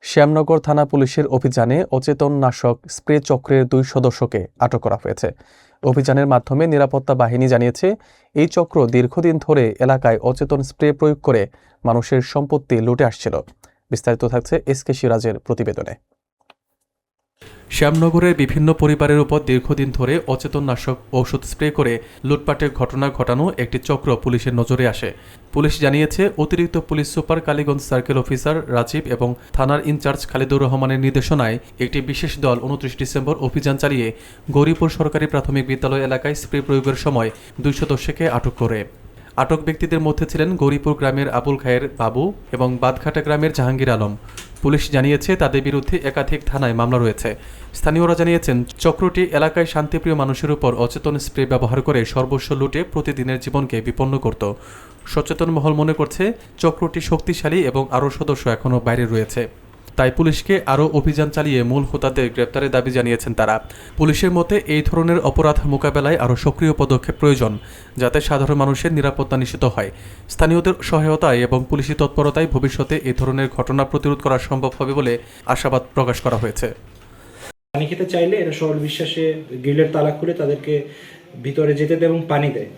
শ্যামনগর থানা পুলিশের অভিযানে অচেতন নাশক স্প্রে চক্রের 2 সদস্যকে আটক করা হয়েছে। অভিযানের মাধ্যমে নিরাপত্তা বাহিনী জানিয়েছে, এই চক্র দীর্ঘদিন ধরে এলাকায় অচেতন স্প্রে প্রয়োগ করে মানুষের সম্পত্তি লুটে আসছিল। বিস্তারিত থাকছে এসকে সিরাজের প্রতিবেদনে। শ্যামনগরের বিভিন্ন পরিবারের উপর দীর্ঘদিন ধরে অচেতন নাশক ঔষধ স্প্রে করে লুটপাটের ঘটনা ঘটানো একটি চক্র পুলিশের নজরে আসে। পুলিশ জানিয়েছে, অতিরিক্ত police super Kaliganj circle officer Rajib এবং থানার ইনচার্জ খালিদুর রহমানের নির্দেশনায় একটি বিশেষ দল 29 ডিসেম্বর অভিযান চালিয়ে গৌরীপুর সরকারি প্রাথমিক বিদ্যালয় এলাকায় স্প্রে প্রয়োগের সময় 2 সদস্যকে আটক করে। আটক ব্যক্তিদের মধ্যে ছিলেন গৌরীপুর গ্রামের আবুল খায়ের বাবু এবং বাদঘাটা গ্রামের জাহাঙ্গীর আলম। পুলিশ জানিয়েছে, তাদের বিরুদ্ধে একাধিক থানায় মামলা রয়েছে। স্থানীয়রা জানিয়েছেন, চক্রটি এলাকায় শান্তিপ্রিয় মানুষের উপর অচেতন স্প্রে ব্যবহার করে সর্বস্ব লুটে প্রতিদিনের জীবনকে বিপন্ন করত। সচেতন মহল মনে করছে, চক্রটি শক্তিশালী এবং আরও সদস্য এখনও বাইরে রয়েছে। তাই পুলিশকে আরও অভিযান চালিয়ে মূল হোতাদের গ্রেপ্তারের দাবি জানিয়েছেন তারা। পুলিশের মতে, এই ধরনের অপরাধ মোকাবেলায় আরও সক্রিয় পদক্ষেপ প্রয়োজন, যাতে সাধারণ মানুষের নিরাপত্তা নিশ্চিত হয়। স্থানীয়দের সহায়তায় এবং পুলিশি তৎপরতায় ভবিষ্যতে এই ধরনের ঘটনা প্রতিরোধ করা সম্ভব হবে বলে আশাবাদ প্রকাশ করা হয়েছে। পানি খেতে চাইলে এরা সরল বিশ্বাসে গ্রিলের তালা খুলে তাদেরকে ভিতরে যেতে দেয় এবং পানি দেয়।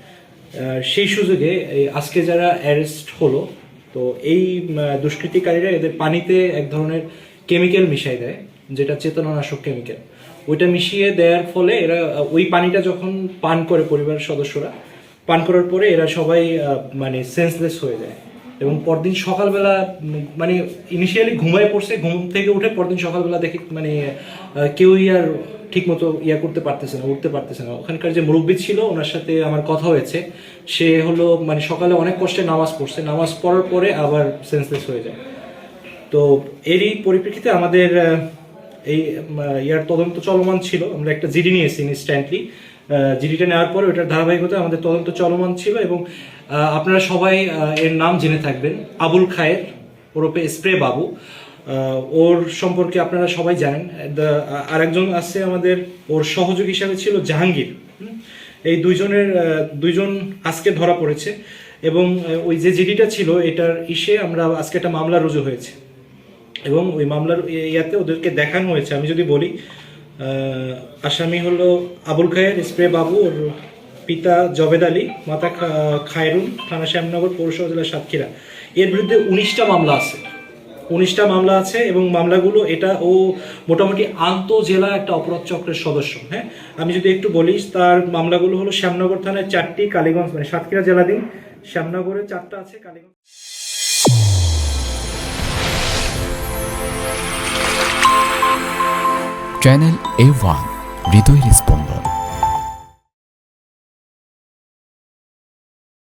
সেই সুযোগে আজকে যারা অ্যারেস্ট হলো, তো এই দুষ্কৃতিকারীরা এদের পানিতে এক ধরনের কেমিক্যাল মিশিয়ে দেয়, যেটা চেতনানাশক কেমিক্যাল। ওইটা মিশিয়ে দেওয়ার ফলে এরা ওই পানিটা যখন পান করে, পরিবারের সদস্যরা পান করার পরে এরা সবাই সেন্সলেস হয়ে যায় এবং পরদিন সকালবেলা ইনিশিয়ালি ঘুমায় পড়ছে, ঘুম থেকে উঠে পরদিন সকালবেলা দেখে কেউই আর ঠিক মতো উঠতে পারতেছে না। ওখানকার যে মুরব্বী ছিল, ওনার সাথে আমার কথা হয়েছে। সে হলো সকালে অনেক কষ্টে নামাজ পড়ছে, নামাজ পড়ার পরে আবার সেন্সলেস হয়ে যায়। তো এরই পরিপ্রেক্ষিতে আমাদের এই তদন্ত চলমান ছিল। আমরা একটা জিডি নিয়েছি ইনস্ট্যান্টলি। জিডিটা নেওয়ার পরে ওটার ধারাবাহিকতা আমাদের তদন্ত চলমান ছিল এবং আপনারা সবাই এর নাম জেনে থাকবেন, আবুল খায়ের ওরফে স্প্রে বাবু। ওর সম্পর্কে আপনারা সবাই জানেন। আরেকজন আছে আমাদের, ওর সহযোগী হিসাবে ছিল জাহাঙ্গীর। এই দুইজন আজকে ধরা পড়েছে এবং ওই যে জিডিটা ছিল, এটার আমরা আজকে একটা মামলা রুজু হয়েছে এবং ওই মামলার ইয়াতে ওদেরকে দেখানো হয়েছে। আমি যদি বলি, আসামি হলো আবুল খায়ের স্প্রে বাবু, ওর পিতা জবেদ আলী, মাতা খায়রুন, থানা শ্যামনগর, পৌরসভা জেলা সাতক্ষীরা। এর বিরুদ্ধে 19টা মামলা আছে এবং মামলাগুলো ও মোটামুটি আন্তঃজেলা একটা অপরাধ চক্রের সদস্য। হ্যাঁ, আমি যদি একটু বলি, তার মামলাগুলো হলো শ্যামনগর থানায় 4টি, কালীগঞ্জ সাতক্ষীরা জেলাধীন, শ্যামনগরে 4টা আছে, কালীগঞ্জ। চ্যানেল A1 হৃদয় রেসপন্স।